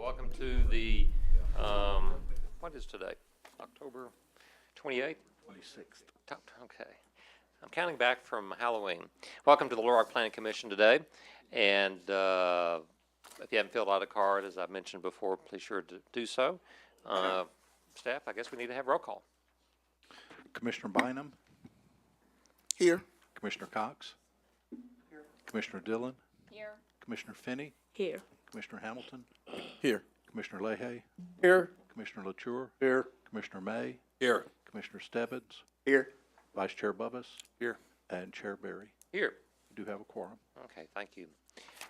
Welcome to the, what is today? October 28th? 26th. Okay. I'm counting back from Halloween. Welcome to the Little Rock Planning Commission today. And if you haven't filled out a card, as I mentioned before, please sure to do so. Staff, I guess we need to have roll call. Commissioner Bynum? Here. Commissioner Cox? Here. Commissioner Dillon? Here. Commissioner Finney? Here. Commissioner Hamilton? Here. Commissioner Leahy? Here. Commissioner LaTour? Here. Commissioner May? Here. Commissioner Stebbins? Here. Vice Chair Bubbas? Here. And Chair Berry. Here. We do have a quorum. Okay, thank you.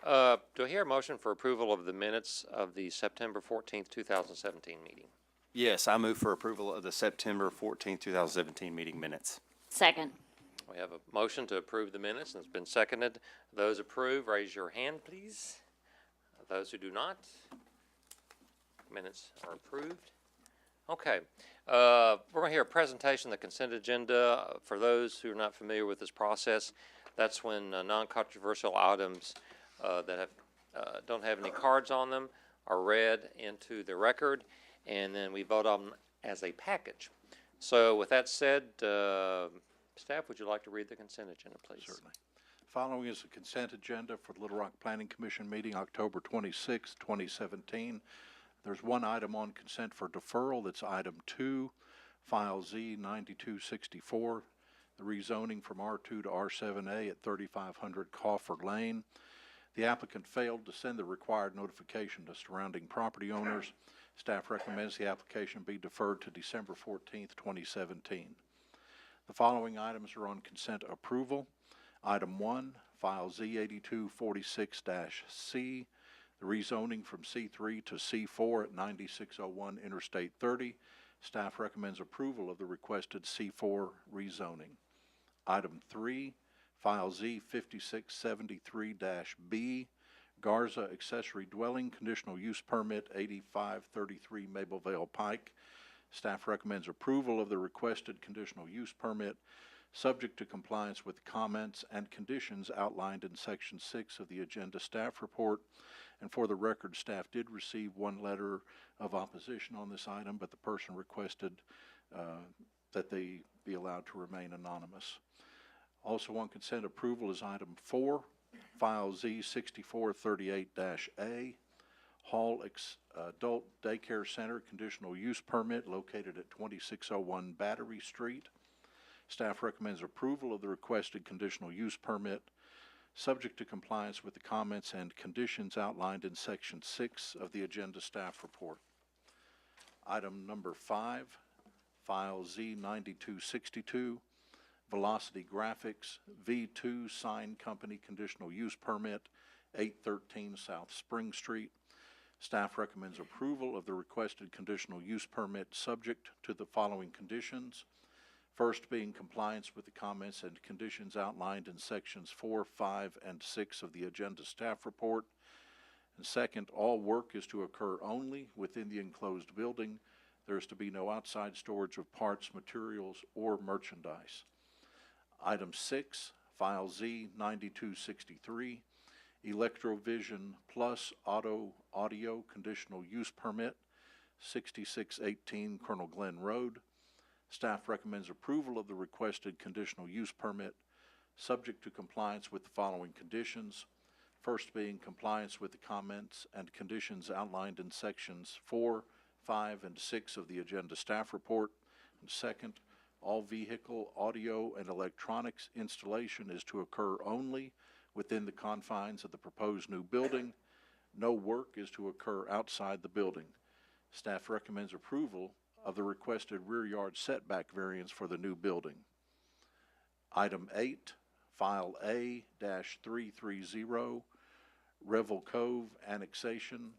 Do I hear a motion for approval of the minutes of the September 14th, 2017 meeting? Yes, I move for approval of the September 14th, 2017 meeting minutes. Second. We have a motion to approve the minutes, and it's been seconded. Those approve, raise your hand, please. Those who do not, minutes are approved. Okay, we're going to hear a presentation of the consent agenda. For those who are not familiar with this process, that's when non-controversial items that have, don't have any cards on them are read into the record, and then we vote on them as a package. So with that said, staff, would you like to read the consent agenda, please? Certainly. Following is the consent agenda for the Little Rock Planning Commission meeting October 26, 2017. There's one item on consent for deferral. That's item 2, file Z9264, the rezoning from R2 to R7A at 3500 Crawford Lane. The applicant failed to send the required notification to surrounding property owners. Staff recommends the application be deferred to December 14, 2017. The following items are on consent approval. Item 1, file Z8246-C, the rezoning from C3 to C4 at 9601 Interstate 30. Staff recommends approval of the requested C4 rezoning. Item 3, file Z5673-B, Garza Accessory Dwelling, Conditional Use Permit 8533 Mablevale Pike. Staff recommends approval of the requested conditional use permit, subject to compliance with comments and conditions outlined in Section 6 of the agenda staff report. And for the record, staff did receive one letter of opposition on this item, but the person requested that they be allowed to remain anonymous. Also on consent approval is item 4, file Z6438-A, Hall Adult Daycare Center, conditional use permit located at 2601 Battery Street. Staff recommends approval of the requested conditional use permit, subject to compliance with the comments and conditions outlined in Section 6 of the agenda staff report. Item number 5, file Z9262, Velocity Graphics, V2 Sign Company, conditional use permit, 813 South Spring Street. Staff recommends approval of the requested conditional use permit, subject to the following conditions. First being compliance with the comments and conditions outlined in sections 4, 5, and 6 of the agenda staff report. And second, all work is to occur only within the enclosed building. There is to be no outside storage of parts, materials, or merchandise. Item 6, file Z9263, Electrovision Plus Audio Conditional Use Permit, 6618 Colonel Glenn Road. Staff recommends approval of the requested conditional use permit, subject to compliance with the following conditions. First being compliance with the comments and conditions outlined in sections 4, 5, and 6 of the agenda staff report. And second, all vehicle, audio, and electronics installation is to occur only within the confines of the proposed new building. No work is to occur outside the building. Staff recommends approval of the requested rear yard setback variance for the new building. Item 8, file A-330, Revel Cove annexation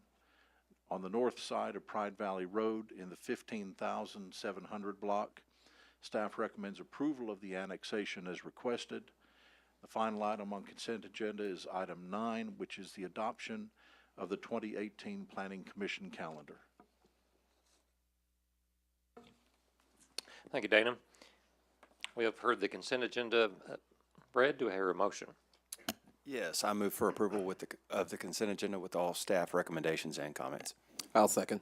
on the north side of Pride Valley Road in the 15,700 block. Staff recommends approval of the annexation as requested. The final item on consent agenda is item 9, which is the adoption of the 2018 Planning Commission calendar. Thank you, Dana. We have heard the consent agenda read. Do I hear a motion? Yes, I move for approval of the consent agenda with all staff recommendations and comments. I'll second.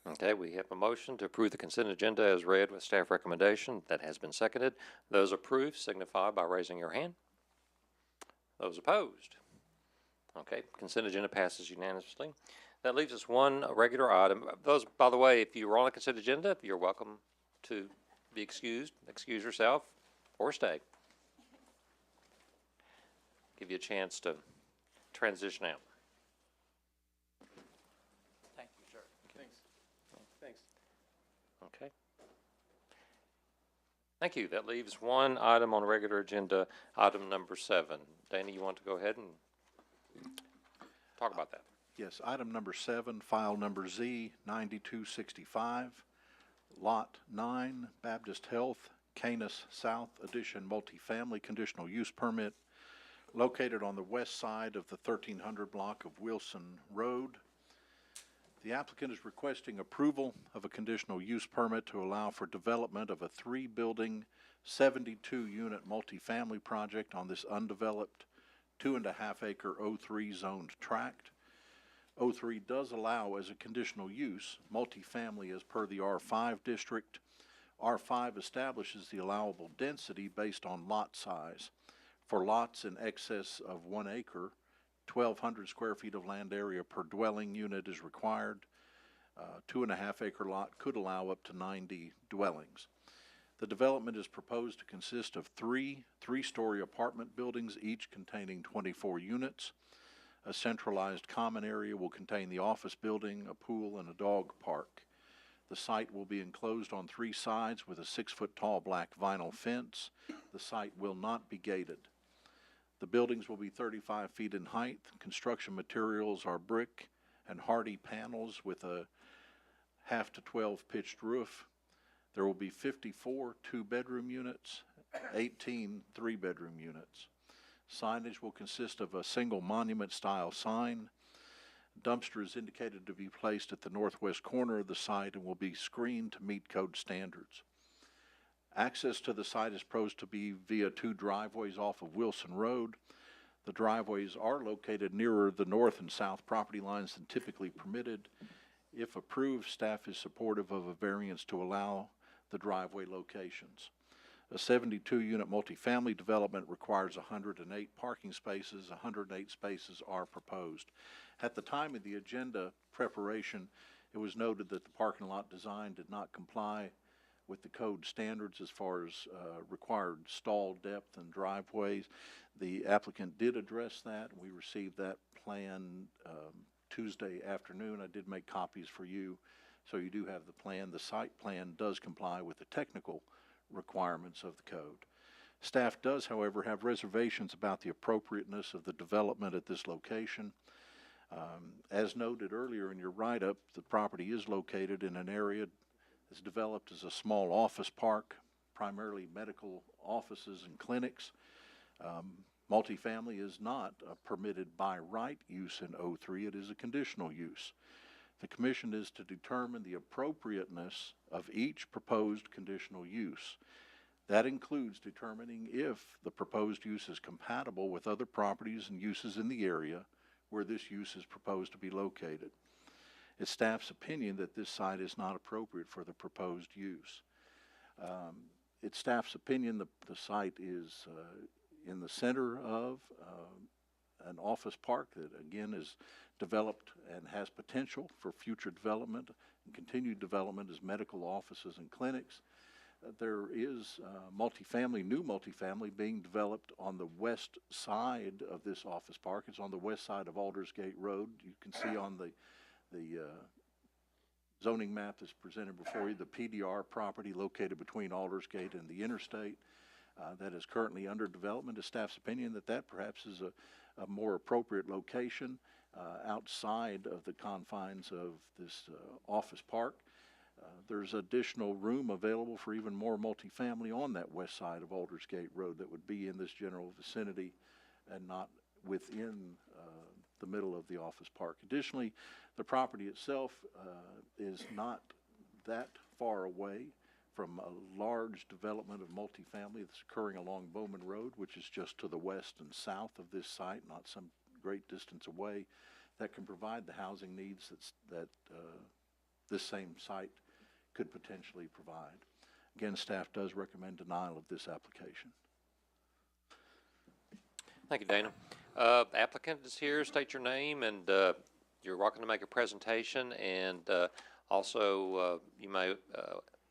Okay, we have a motion to approve the consent agenda as read with staff recommendation. That has been seconded. Those approved signify by raising your hand. Those opposed? Okay, consent agenda passes unanimously. That leaves us one regular item. Those, by the way, if you were on the consent agenda, you're welcome to be excused, excuse yourself, or stay. Give you a chance to transition out. Thank you, sir. Thanks. Thanks. Okay. Thank you. That leaves one item on the regular agenda, item number 7. Danny, you want to go ahead and talk about that? Yes, item number 7, file number Z 9265, Lot 9, Baptist Health, Canis South Addition Multifamily Conditional Use Permit, located on the west side of the 1300 block of Wilson Road. The applicant is requesting approval of a conditional use permit to allow for development of a 3-building, 72-unit multifamily project on this undeveloped 2.5-acre O3 zoned tract. O3 does allow as a conditional use multifamily as per the R5 district. R5 establishes the allowable density based on lot size. For lots in excess of 1 acre, 1,200 square feet of land area per dwelling unit is required. 2.5-acre lot could allow up to 90 dwellings. The development is proposed to consist of 3 3-story apartment buildings, each containing 24 units. A centralized common area will contain the office building, a pool, and a dog park. The site will be enclosed on 3 sides with a 6-foot-tall black vinyl fence. The site will not be gated. The buildings will be 35 feet in height. Construction materials are brick and hardy panels with a half to 12 pitched roof. There will be 54 2-bedroom units, 18 3-bedroom units. Signage will consist of a single monument-style sign. Dumpster is indicated to be placed at the northwest corner of the site and will be screened to meet code standards. Access to the site is proposed to be via 2 driveways off of Wilson Road. The driveways are located nearer the north and south property lines than typically permitted. If approved, staff is supportive of a variance to allow the driveway locations. A 72-unit multifamily development requires 108 parking spaces. 108 spaces are proposed. At the time of the agenda preparation, it was noted that the parking lot design did not comply with the code standards as far as required stall depth and driveways. The applicant did address that. We received that plan Tuesday afternoon. I did make copies for you, so you do have the plan. The site plan does comply with the technical requirements of the code. Staff does, however, have reservations about the appropriateness of the development at this location. As noted earlier in your write-up, the property is located in an area that's developed as a small office park, primarily medical offices and clinics. Multifamily is not permitted by right use in O3. It is a conditional use. The commission is to determine the appropriateness of each proposed conditional use. That includes determining if the proposed use is compatible with other properties and uses in the area where this use is proposed to be located. It's staff's opinion that this site is not appropriate for the proposed use. It's staff's opinion the site is in the center of an office park that, again, is developed and has potential for future development and continued development as medical offices and clinics. There is new multifamily being developed on the west side of this office park. It's on the west side of Aldersgate Road. You can see on the zoning map that's presented before you the PDR property located between Aldersgate and the interstate that is currently under development. It's staff's opinion that perhaps is a more appropriate location outside of the confines of this office park. There's additional room available for even more multifamily on that west side of Aldersgate Road that would be in this general vicinity and not within the middle of the office park. Additionally, the property itself is not that far away from a large development of multifamily that's occurring along Bowman Road, which is just to the west and south of this site, not some great distance away, that can provide the housing needs that this same site could potentially provide. Again, staff does recommend denial of this application. Thank you, Dana. Applicant is here. State your name, and you're welcome to make a presentation. And also, you may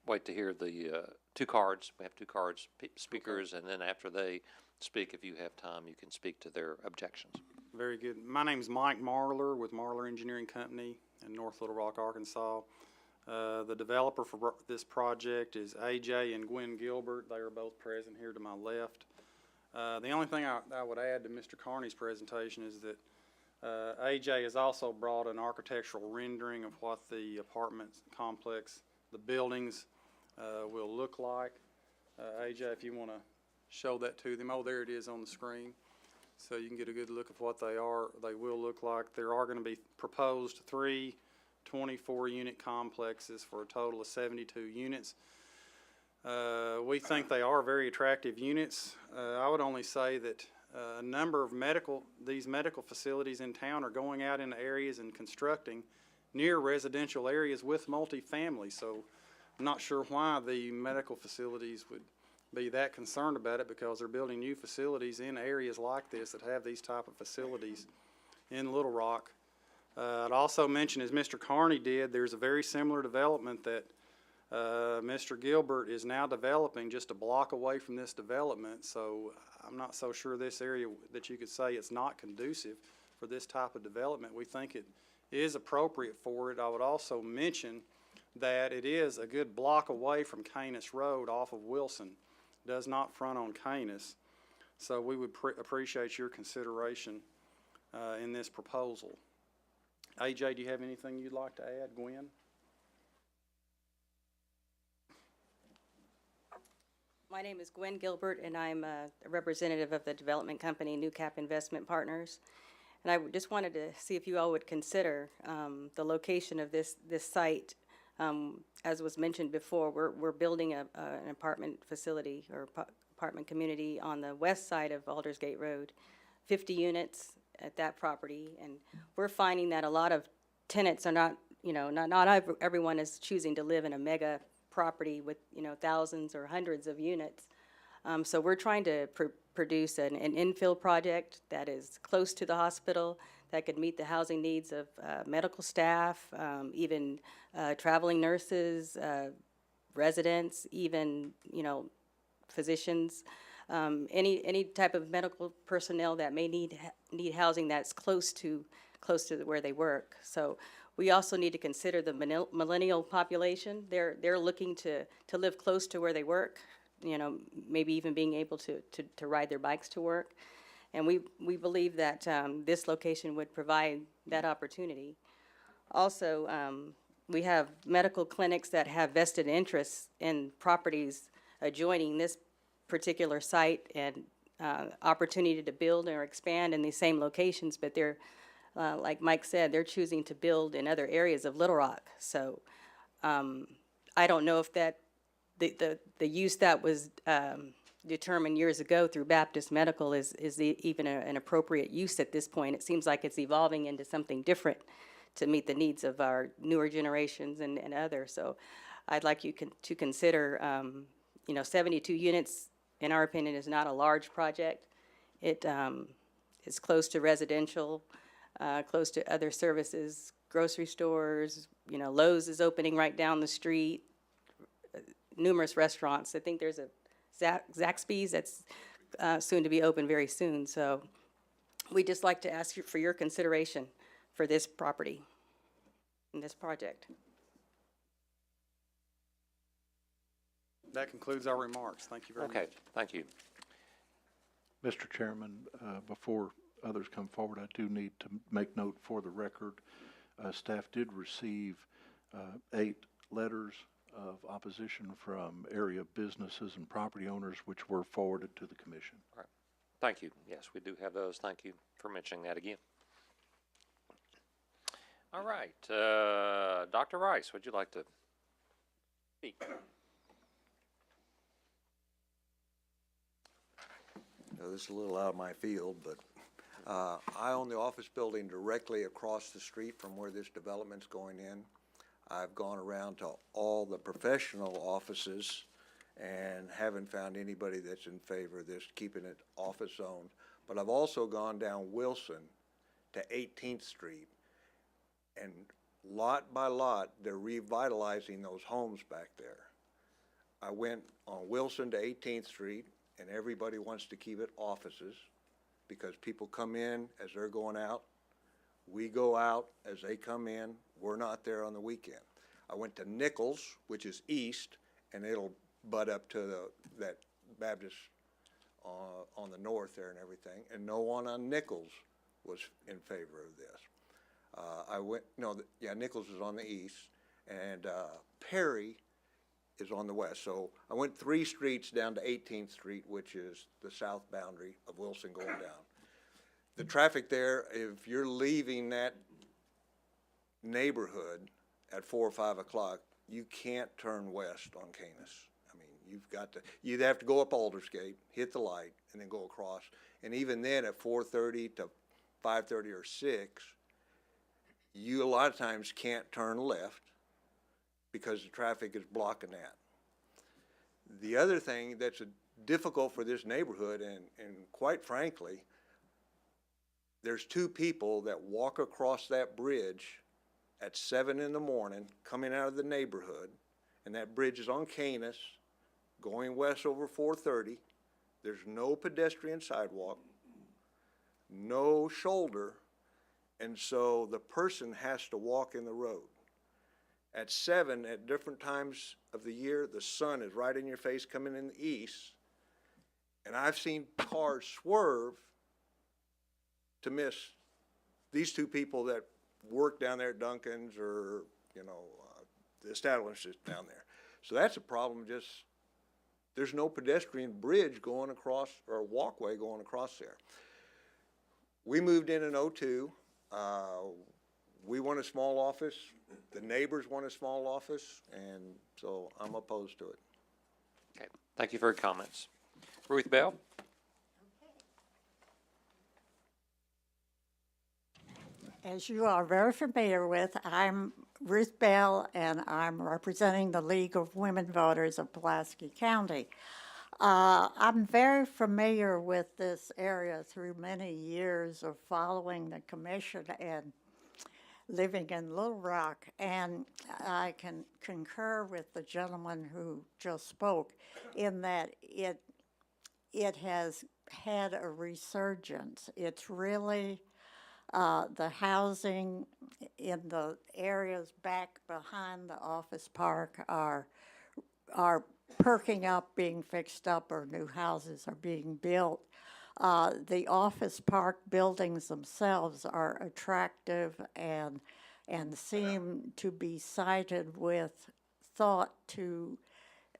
wait to hear the two cards. We have two cards, speakers, and then after they speak, if you have time, you can speak to their objections. Very good. My name's Mike Marler with Marler Engineering Company in North Little Rock, Arkansas. The developer for this project is AJ and Gwen Gilbert. They are both present here to my left. The only thing I would add to Mr. Carney's presentation is that AJ has also brought an architectural rendering of what the apartment complex, the buildings, will look like. AJ, if you want to show that to them. Oh, there it is on the screen. So you can get a good look of what they will look like. There are going to be proposed 3 24-unit complexes for a total of 72 units. We think they are very attractive units. I would only say that a number of these medical facilities in town are going out into areas and constructing near residential areas with multifamily. So I'm not sure why the medical facilities would be that concerned about it, because they're building new facilities in areas like this that have these type of facilities in Little Rock. I'd also mention, as Mr. Carney did, there's a very similar development that Mr. Gilbert is now developing just a block away from this development. So I'm not so sure this area that you could say it's not conducive for this type of development. We think it is appropriate for it. I would also mention that it is a good block away from Canis Road off of Wilson. It does not front on Canis. So we would appreciate your consideration in this proposal. AJ, do you have anything you'd like to add? Gwen? My name is Gwen Gilbert, and I'm a representative of the development company New Cap Investment Partners. And I just wanted to see if you all would consider the location of this site. As was mentioned before, we're building an apartment facility or apartment community on the west side of Aldersgate Road, 50 units at that property, and we're finding that a lot of tenants are not everyone is choosing to live in a mega property with thousands or hundreds of units. So we're trying to produce an infill project that is close to the hospital, that could meet the housing needs of medical staff, even traveling nurses, residents, even physicians, any type of medical personnel that may need housing that's close to where they work. So we also need to consider the millennial population. They're looking to live close to where they work, maybe even being able to ride their bikes to work. And we believe that this location would provide that opportunity. Also, we have medical clinics that have vested interests in properties adjoining this particular site and opportunity to build or expand in these same locations, but they're, like Mike said, they're choosing to build in other areas of Little Rock. So I don't know if that the use that was determined years ago through Baptist Medical is even an appropriate use at this point. It seems like it's evolving into something different to meet the needs of our newer generations and others. So I'd like you to consider, 72 units, in our opinion, is not a large project. It is close to residential, close to other services, grocery stores, Lowe's is opening right down the street, numerous restaurants. I think there's a Zaxby's that's soon to be open very soon. So we'd just like to ask you for your consideration for this property and this project. That concludes our remarks. Thank you very much. Okay, thank you. Mr. Chairman, before others come forward, I do need to make note for the record. Staff did receive 8 letters of opposition from area businesses and property owners, which were forwarded to the commission. All right. Thank you. Yes, we do have those. Thank you for mentioning that again. All right. Dr. Rice, would you like to speak? Now, this is a little out of my field, but I own the office building directly across the street from where this development's going in. I've gone around to all the professional offices and haven't found anybody that's in favor of this, keeping it office owned. But I've also gone down Wilson to 18th Street, and lot by lot, they're revitalizing those homes back there. I went on Wilson to 18th Street, and everybody wants to keep it offices because people come in as they're going out. We go out as they come in. We're not there on the weekend. I went to Nichols, which is east, and it'll butt up to that Baptist on the north there and everything, and no one on Nichols was in favor of this. Nichols is on the east, and Perry is on the west. So I went 3 streets down to 18th Street, which is the south boundary of Wilson going down. The traffic there, if you're leaving that neighborhood at 4 or 5 o'clock, you can't turn west on Canis. I mean, you'd have to go up Aldersgate, hit the light, and then go across. And even then, at 4:30 to 5:30 or 6, you a lot of times can't turn left because the traffic is blocking that. The other thing that's difficult for this neighborhood, and quite frankly, there's 2 people that walk across that bridge at 7 in the morning coming out of the neighborhood, and that bridge is on Canis, going west over 430. There's no pedestrian sidewalk, no shoulder, and so the person has to walk in the road. At 7, at different times of the year, the sun is right in your face coming in the east, and I've seen cars swerve to miss these 2 people that work down there at Duncan's or, the establishments down there. So that's a problem. There's no pedestrian bridge going across, or walkway going across there. We moved in 02. We want a small office. The neighbors want a small office, and so I'm opposed to it. Okay, thank you for your comments. Ruth Bell? As you are very familiar with, I'm Ruth Bell, and I'm representing the League of Women Voters of Pulaski County. I'm very familiar with this area through many years of following the commission and living in Little Rock, and I can concur with the gentleman who just spoke in that it has had a resurgence. It's really the housing in the areas back behind the office park are perking up, being fixed up, or new houses are being built. The office park buildings themselves are attractive and seem to be sited with thought to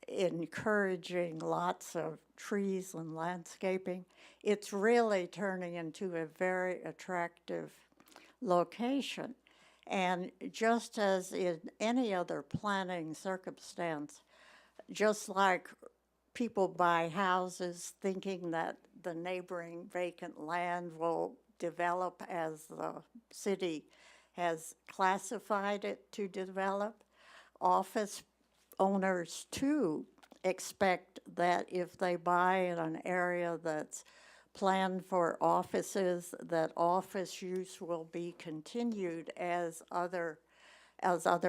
encouraging lots of trees and landscaping. It's really turning into a very attractive location. And just as in any other planning circumstance, just like people buy houses thinking that the neighboring vacant land will develop as the city has classified it to develop, office owners too expect that if they buy in an area that's planned for offices, that office use will be continued as other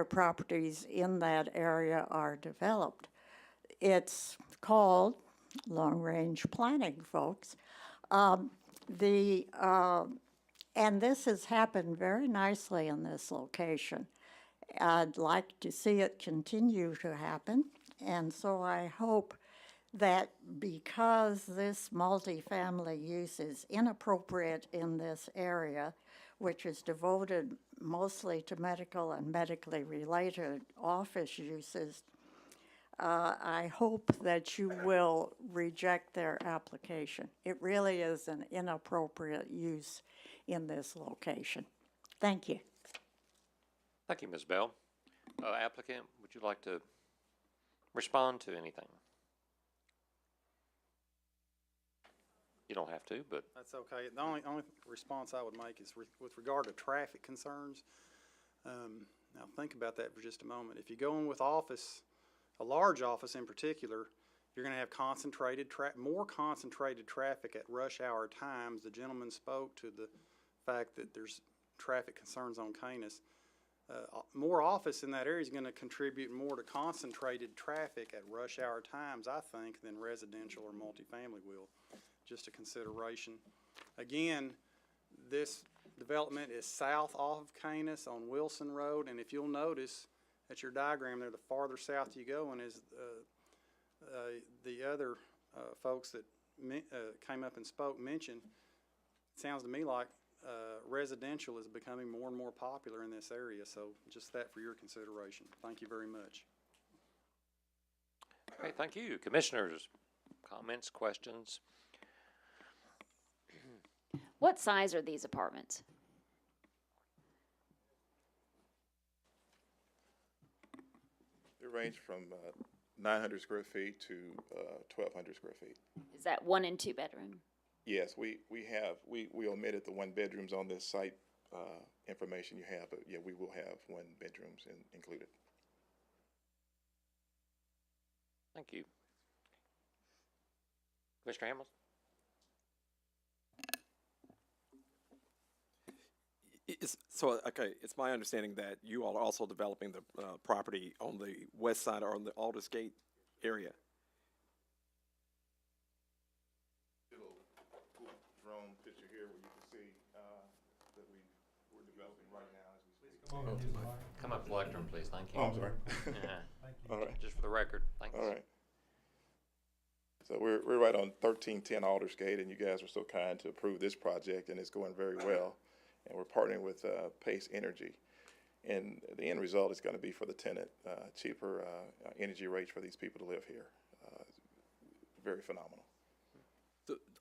properties in that area are developed. It's called long-range planning, folks. And this has happened very nicely in this location. I'd like to see it continue to happen, and so I hope that because this multifamily use is inappropriate in this area, which is devoted mostly to medical and medically related office uses, I hope that you will reject their application. It really is an inappropriate use in this location. Thank you. Thank you, Ms. Bell. Applicant, would you like to respond to anything? You don't have to, but That's okay. The only response I would make is with regard to traffic concerns. Now think about that for just a moment. If you go in with office, a large office in particular, you're gonna have more concentrated traffic at rush hour times. The gentleman spoke to the fact that there's traffic concerns on Canis. More office in that area is gonna contribute more to concentrated traffic at rush hour times, I think, than residential or multifamily will. Just a consideration. Again, this development is south off of Canis on Wilson Road, and if you'll notice at your diagram there, the farther south you go, and as the other folks that came up and spoke mentioned, it sounds to me like residential is becoming more and more popular in this area, so just that for your consideration. Thank you very much. okay, thank you. Commissioners, comments, questions? What size are these apartments? They range from 900 square feet to 1,200 square feet. Is that 1 and 2 bedroom? Yes, we omitted the one bedrooms on this site information you have, but yeah, we will have one bedrooms included. Thank you. Commissioner Hamilton? It's my understanding that you all are also developing the property on the west side or on the Aldersgate area. Little cool drone picture here where you can see that we're developing right now as we speak. Come up to the lectern, please. Thank you. Oh, I'm sorry. Yeah. All right. Just for the record, thanks. All right. So we're right on 1310 Aldersgate, and you guys are so kind to approve this project, and it's going very well. And we're partnering with Pace Energy. And the end result is going to be for the tenant, cheaper energy rates for these people to live here. Very phenomenal.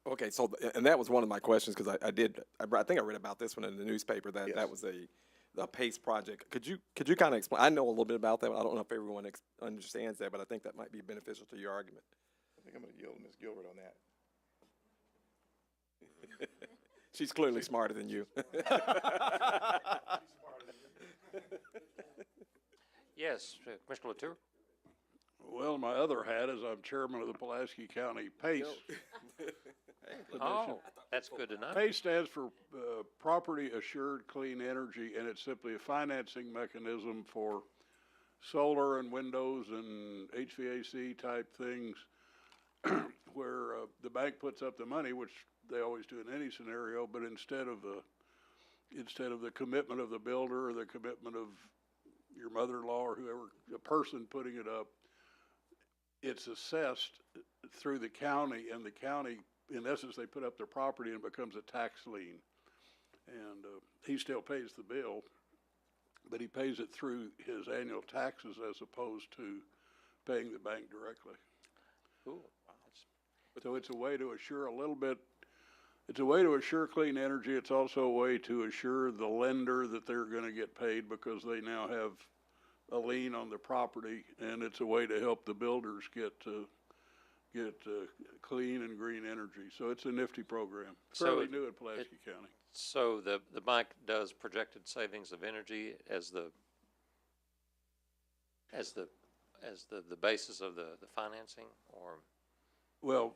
Okay, and that was one of my questions, because I think I read about this one in the newspaper, that Yes. that was a PACE project. Could you kind of explain? I know a little bit about that, but I don't know if everyone understands that, but I think that might be beneficial to your argument. I think I'm going to yield to Ms. Gilbert on that. She's clearly smarter than you. Yes, Commissioner Latour? Well, my other hat is I'm chairman of the Pulaski County PACE. Oh, that's good to know. PACE stands for Property Assured Clean Energy, and it's simply a financing mechanism for solar and windows and HVAC type things where the bank puts up the money, which they always do in any scenario, but instead of the commitment of the builder or the commitment of your mother-in-law or whoever, a person putting it up, it's assessed through the county, and the county, in essence, they put up their property and it becomes a tax lien. And he still pays the bill, but he pays it through his annual taxes as opposed to paying the bank directly. Cool. So it's a way to assure it's a way to assure clean energy. It's also a way to assure the lender that they're going to get paid because they now have a lien on the property, and it's a way to help the builders get clean and green energy. So it's a nifty program. Fairly new in Pulaski County. So the bank does projected savings of energy as the basis of the financing, or? Well,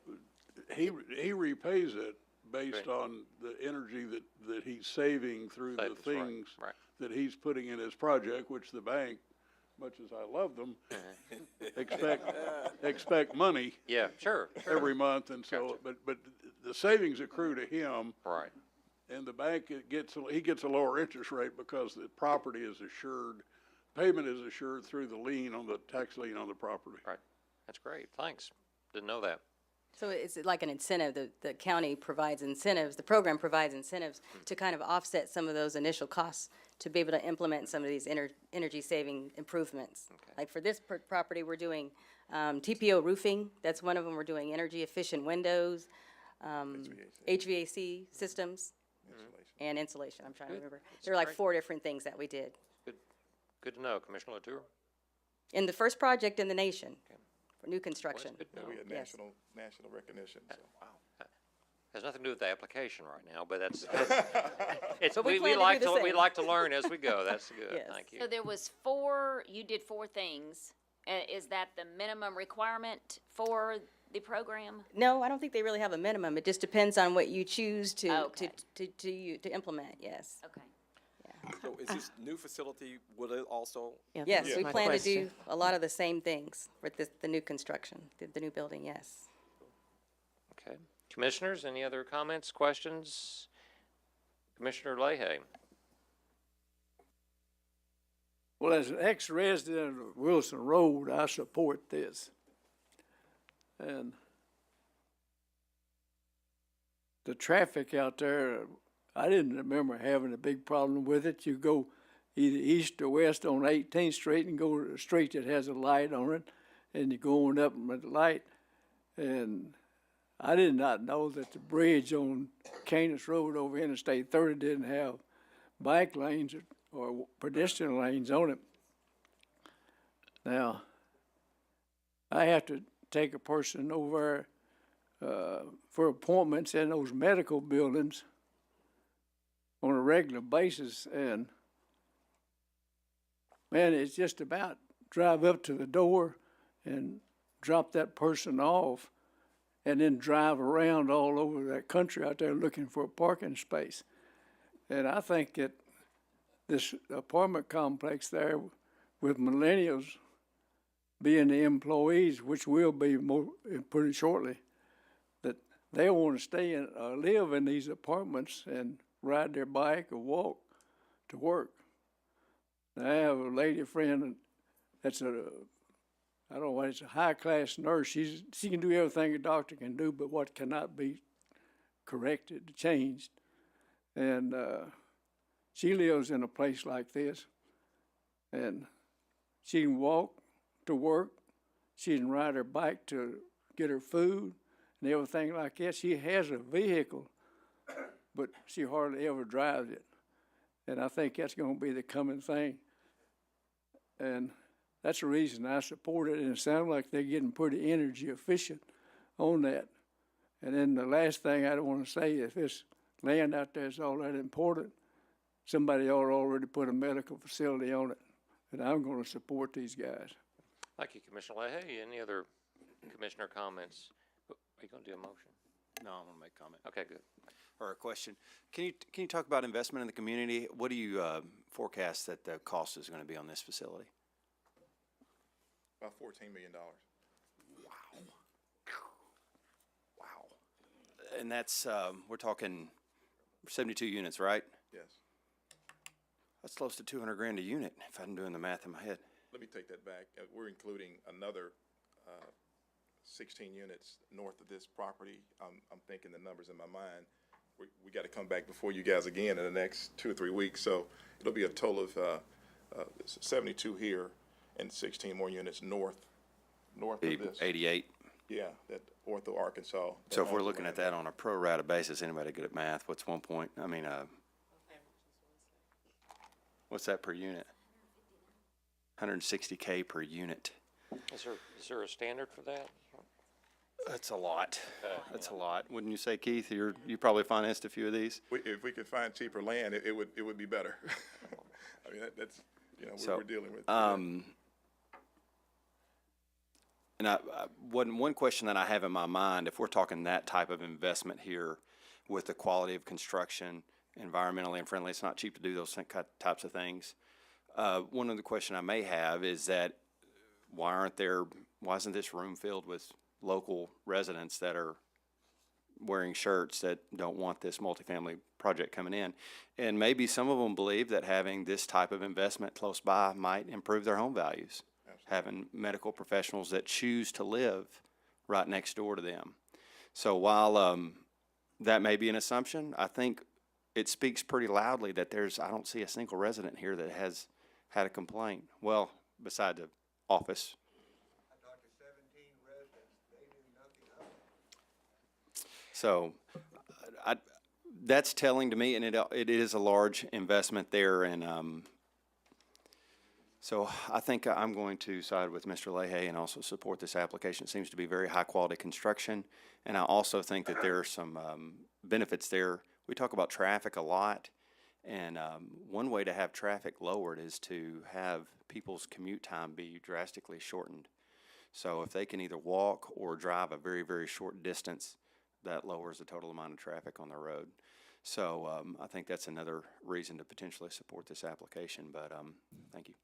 he repays it based on the energy that he's saving through the things right. that he's putting in his project, which the bank, much as I love them, expect money. Yeah, sure. Every month, and so, Gotcha. but the savings accrue to him. Right. And the bank he gets a lower interest rate because the property is assured, payment is assured through the lien on the tax lien on the property. Right. That's great. Thanks. Didn't know that. So it's like an incentive, the county provides incentives, the program provides incentives to kind of offset some of those initial costs to be able to implement some of these energy saving improvements. Okay. Like for this property, we're doing TPO roofing, that's one of them. We're doing energy efficient windows, HVAC systems, and insulation. I'm trying to remember. There are like 4 different things that we did. Good to know, Commissioner Latour. In the first project in the nation for new construction. Well, that's good to know. We had Yes. national recognition. So. Wow. Has nothing to do with the application right now, but that's, it's, But we we plan to do like the to, we same. like to learn as we go. That's good. Yes. Thank you. So there was you did 4 things. Is that the minimum requirement for the program? No, I don't think they really have a minimum. It just depends on what you choose Okay. to implement, yes. Okay. So is this new facility, will it also? Yes, we my plan to question. do a lot of the same things with the new construction, the new building, yes. Okay. Commissioners, any other comments, questions? Commissioner Leahy? Well, as an ex-resident of Wilson Road, I support this. And the traffic out there, I didn't remember having a big problem with it. You go either east or west on 18th Street and go to a street that has a light on it, and you're going up with the light. And I did not know that the bridge on Canis Road over Interstate 30 didn't have bike lanes or pedestrian lanes on it. Now, I have to take a person over for appointments in those medical buildings on a regular basis, and man, it's just about drive up to the door and drop that person off and then drive around all over that country out there looking for a parking space. And I think that this apartment complex there with millennials being the employees, which will be more pretty shortly, that they want to stay in, live in these apartments and ride their bike or walk to work. Now, I have a lady friend that's I don't know what, it's a high-class nurse. She can do everything a doctor can do, but what cannot be corrected, changed. And she lives in a place like this, and she can walk to work. She can ride her bike to get her food and everything like that. She has a vehicle, but she hardly ever drives it. And I think that's going to be the coming thing. And that's the reason I support it, and it sounds like they're getting pretty energy efficient on that. And then the last thing I want to say, if this land out there is all that important, somebody ought to already put a medical facility on it. And I'm going to support these guys. Thank you, Commissioner Leahy. Any other commissioner comments? Are you going to do a motion? No, I want to make a comment. Okay, good. Or a question. Can you talk about investment in the community? What do you forecast that the cost is going to be on this facility? About $14 million. Wow. And that's, we're talking 72 units, right? Yes. That's close to 200 grand a unit, if I'm doing the math in my head. Let me take that back. We're including another 16 units north of this property. I'm thinking the numbers in my mind. We got to come back before you guys again in the next 2 or 3 weeks. So it'll be a total of 72 here and 16 more units north of this. 88. Yeah, that Ortho, Arkansas. So if we're looking at that on a pro rata basis, anybody good at math, what's 1 point? I mean, what's that per unit? 160K per unit. Is there a standard for that? That's a lot. That's a lot. Wouldn't you say, Keith? You probably financed a few of these. If we could find cheaper land, it would be better. I mean, that's we're dealing with. And one question that I have in my mind, if we're talking that type of investment here with the quality of construction, environmentally and friendly, it's not cheap to do those types of things. One other question I may have is that why isn't this room filled with local residents that are wearing shirts that don't want this multifamily project coming in? And maybe some of them believe that having this type of investment close by might improve their home values. Having medical professionals that choose to live right next door to them. So while that may be an assumption, I think it speaks pretty loudly that I don't see a single resident here that has had a complaint. Well, beside the office. I talked to 17 residents, they knew nothing of it. So that's telling to me, and it is a large investment there, and So I think I'm going to side with Mr. Leahy and also support this application. It seems to be very high-quality construction, and I also think that there are some benefits there. We talk about traffic a lot, and one way to have traffic lowered is to have people's commute time be drastically shortened. So if they can either walk or drive a very, very short distance, that lowers the total amount of traffic on the road. So I think that's another reason to potentially support this application, but thank you.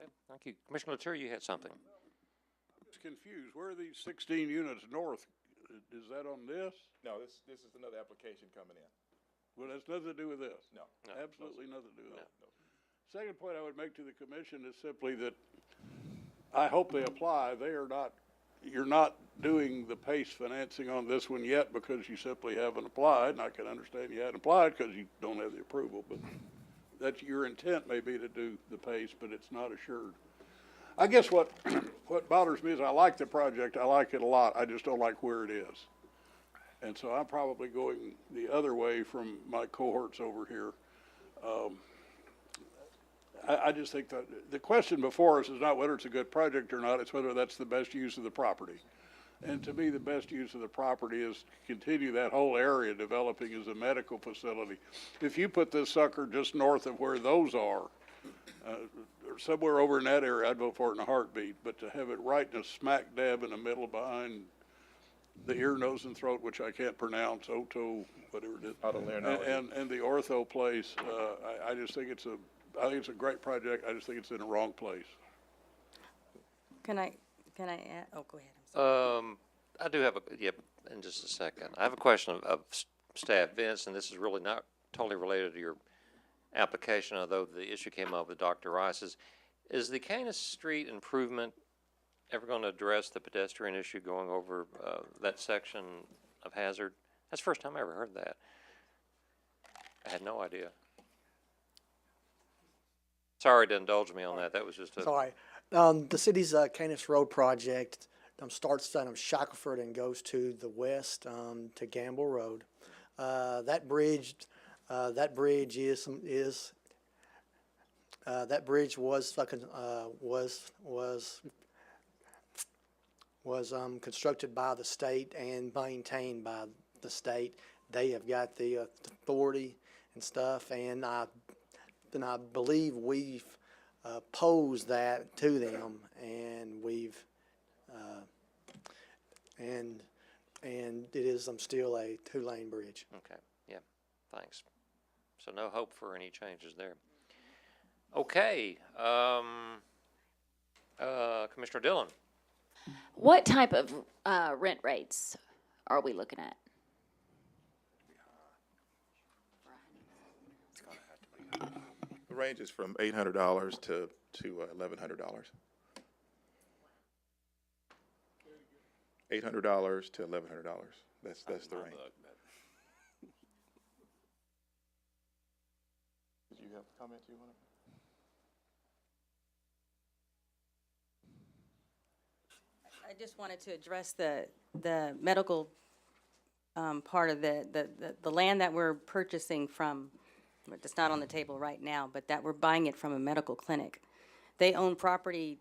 Okay, thank you. Commissioner Latour, you had something. I was confused. Where are these 16 units north? Is that on this? No, this is another application coming in. Well, that's nothing to do with this. No. Absolutely nothing to do with No, that. no. Second point I would make to the commission is simply that I hope they apply. You're not doing the PACE financing on this one yet because you simply haven't applied, and I can understand you hadn't applied because you don't have the approval, but that your intent may be to do the PACE, but it's not assured. I guess what bothers me is I like the project. I like it a lot. I just don't like where it is. And so I'm probably going the other way from my cohorts over here. I just think that the question before us is not whether it's a good project or not, it's whether that's the best use of the property. And to me, the best use of the property is to continue that whole area developing as a medical facility. If you put this sucker just north of where those are, or somewhere over in that area, I'd vote for it in a heartbeat. But to have it right in a smack dab in the middle behind the ear, nose, and throat, which I can't pronounce, Oto, whatever it is, and the ortho place, I just think it's a great project. I just think it's in the wrong place. Can I add, oh, go ahead. I'm sorry. I do have in just a second. I have a question of staff. Vince, and this is really not totally related to your application, although the issue came up with Dr. Rice. Is the Canis Street improvement ever going to address the pedestrian issue going over that section of Hazard? That's the first time I ever heard that. I had no idea. Sorry to indulge me on that. That was just a... Sorry. The city's Canis Road project starts out of Shackelford and goes to the west to Gamble Road. That bridge was constructed by the state and maintained by the state. They have got the authority and stuff, and I believe we've posed that to them, and we've and it is still a 2-lane bridge. Okay, yeah, thanks. So no hope for any changes there. Okay, Commissioner Dillon. What type of rent rates are we looking at? The range is from $800 to $1,100. $800 to $1,100. That's the range. Did you have comments you want to? I just wanted to address the medical part of the land that we're purchasing from. It's not on the table right now, but that we're buying it from a medical clinic. They own property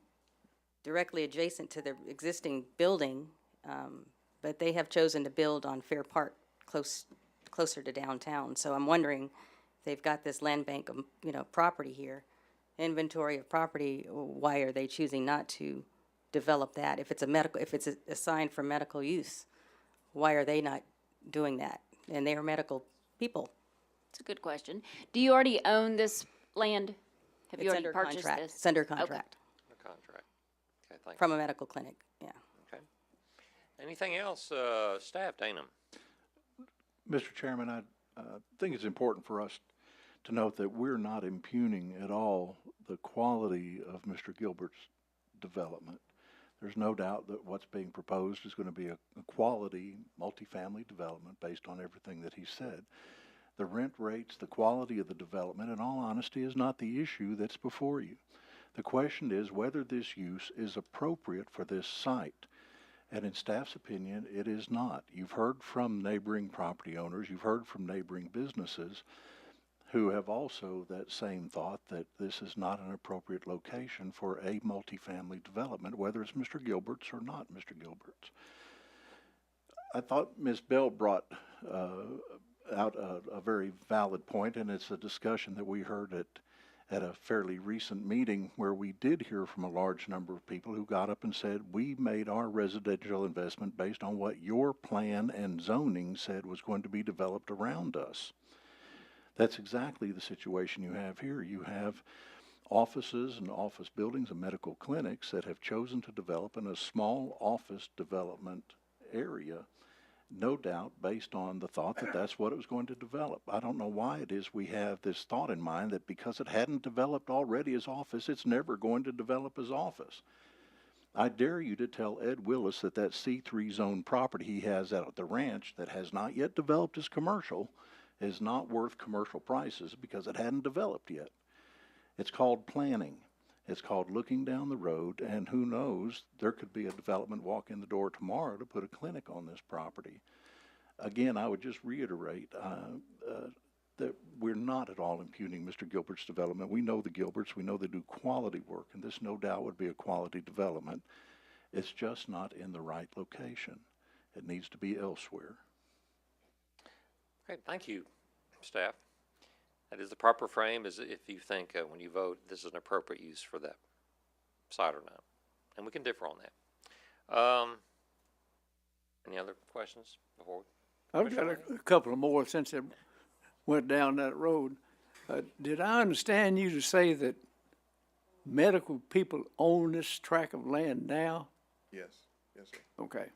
directly adjacent to the existing building, but they have chosen to build on Fair Park, closer to downtown. So I'm wondering if they've got this land bank of, property here, inventory of property, why are they choosing not to develop that? If it's assigned for medical use, why are they not doing that? And they are medical people. It's a good question. Do you already own this land? Have you It's already under purchased contract. this? It's under contract The contract. Okay, thanks. from a medical clinic, yeah. Okay. Anything else, staff, Dana? Mr. Chairman, I think it's important for us to note that we're not impugning at all the quality of Mr. Gilbert's development. There's no doubt that what's being proposed is going to be a quality multifamily development based on everything that he said. The rent rates, the quality of the development, in all honesty, is not the issue that's before you. The question is whether this use is appropriate for this site. And in staff's opinion, it is not. You've heard from neighboring property owners, you've heard from neighboring businesses. who have also that same thought that this is not an appropriate location for a multifamily development, whether it's Mr. Gilbert's or not Mr. Gilbert's. I thought Ms. Bell brought out a very valid point, and it's a discussion that we heard at a fairly recent meeting where we did hear from a large number of people who got up and said, we made our residential investment based on what your plan and zoning said was going to be developed around us. That's exactly the situation you have here. You have offices and office buildings and medical clinics that have chosen to develop in a small office development area, no doubt based on the thought that that's what it was going to develop. I don't know why it is we have this thought in mind that because it hadn't developed already as office, it's never going to develop as office. I dare you to tell Ed Willis that that C3 zone property he has out at the ranch that has not yet developed as commercial is not worth commercial prices because it hadn't developed yet. It's called planning. It's called looking down the road, and who knows, there could be a development walk in the door tomorrow to put a clinic on this property. Again, I would just reiterate that we're not at all impugning Mr. Gilbert's development. We know the Gilberts. We know they do quality work, and this no doubt would be a quality development. It's just not in the right location. It needs to be elsewhere. Great, thank you, staff. That is the proper frame, is if you think when you vote this is an appropriate use for that site or not. And we can differ on that. Any other questions before? I've got a couple of more since it went down that road. Did I understand you to say that medical people own this tract of land now? Yes, yes, sir. Okay.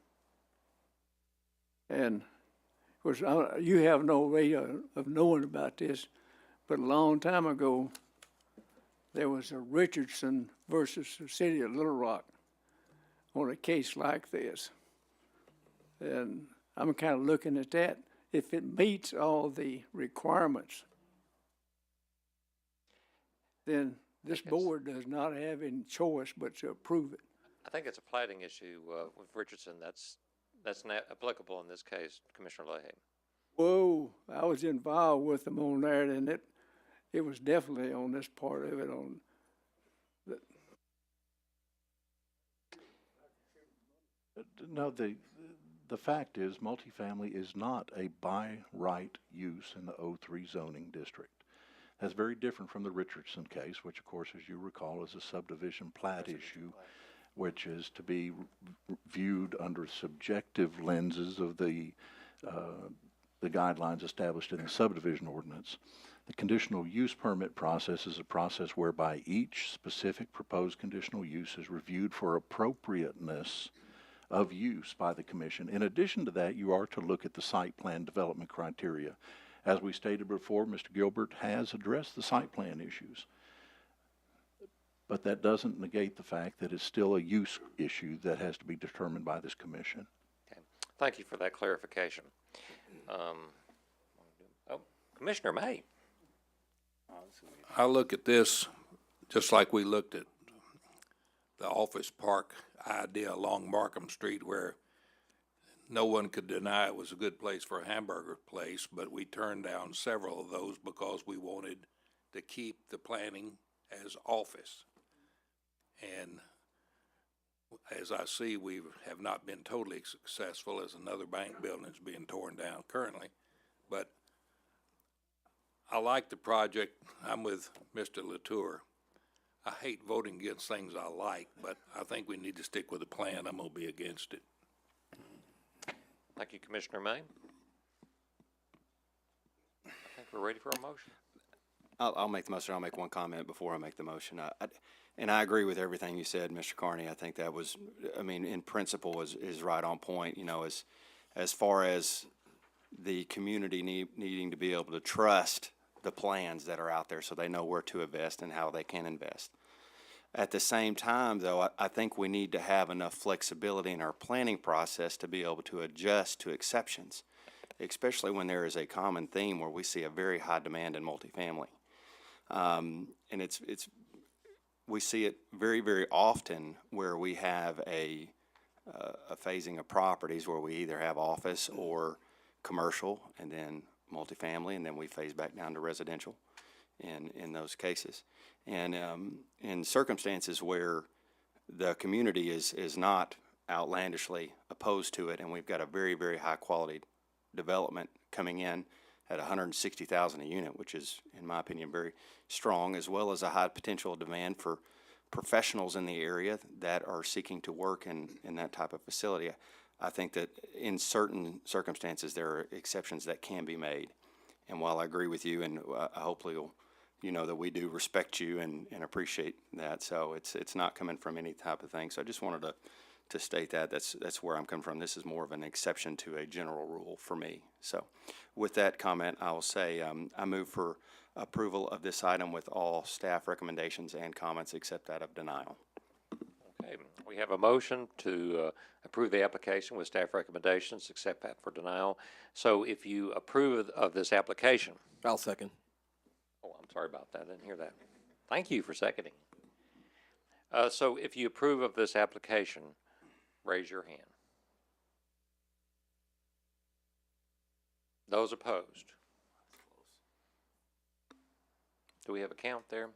And of course, you have no way of knowing about this, but a long time ago, there was a Richardson versus the city of Little Rock on a case like this. And I'm kind of looking at that. If it meets all the requirements, then this board does not have any choice but to approve it. I think it's a plating issue with Richardson. That's not applicable in this case, Commissioner Leahy. Whoa, I was involved with them on there, and it was definitely on this part of it on the. No, the fact is multifamily is not a by right use in the O3 zoning district. That's very different from the Richardson case, which of course, as you recall, is a subdivision plat issue, which is to be viewed under subjective lenses of the guidelines established in the subdivision ordinance. The conditional use permit process is a process whereby each specific proposed conditional use is reviewed for appropriateness of use by the commission. In addition to that, you are to look at the site plan development criteria. As we stated before, Mr. Gilbert has addressed the site plan issues, but that doesn't negate the fact that it's still a use issue that has to be determined by this commission. Okay. Thank you for that clarification. Commissioner May. I look at this just like we looked at the office park idea along Markham Street, where no one could deny it was a good place for a hamburger place, but we turned down several of those because we wanted to keep the planning as office. And as I see, we have not been totally successful, as another bank building is being torn down currently. But I like the project. I'm with Mr. Latour. I hate voting against things I like, but I think we need to stick with the plan. I'm going to be against it. Thank you, Commissioner May. I think we're ready for a motion. I'll make the motion. I'll make one comment before I make the motion. And I agree with everything you said, Mr. Carney. I think that was, I mean, in principle is right on point. You know, as far as the community needing to be able to trust the plans that are out there so they know where to invest and how they can invest. At the same time, though, I think we need to have enough flexibility in our planning process to be able to adjust to exceptions, especially when there is a common theme where we see a very high demand in multifamily. And we see it very, very often where we have a phasing of properties where we either have office or commercial and then multifamily, and then we phase back down to residential in those cases. And in circumstances where the community is not outlandishly opposed to it, and we've got a very, very high quality development coming in at 160,000 a unit, which is, in my opinion, very strong, as well as a high potential demand for professionals in the area that are seeking to work in that type of facility. I think that in certain circumstances, there are exceptions that can be made. And while I agree with you, and hopefully you know that we do respect you and appreciate that, so it's not coming from any type of thing. So I just wanted to state that. That's where I'm coming from. This is more of an exception to a general rule for me. So with that comment, I will say I move for approval of this item with all staff recommendations and comments except that of denial. Okay, we have a motion to approve the application with staff recommendations, except that for denial. So if you approve of this application. I'll second. Oh, I'm sorry about that. I didn't hear that. Thank you for seconding. So if you approve of this application, raise your hand. Those opposed? Do we have a count there?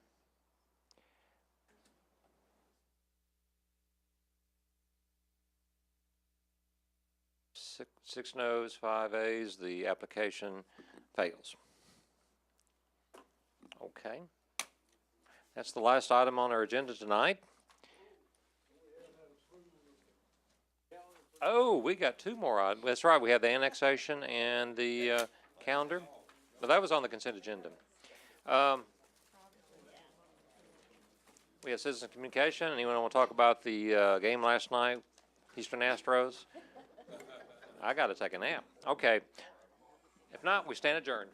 Six noes, 5 ayes. The application fails. Okay. That's the last item on our agenda tonight. Oh, we got 2 more items. That's right. We have the annexation and the calendar. But that was on the consent agenda. We have citizen communication. Anyone want to talk about the game last night, Houston Astros? I got to take a nap. Okay. If not, we stand adjourned.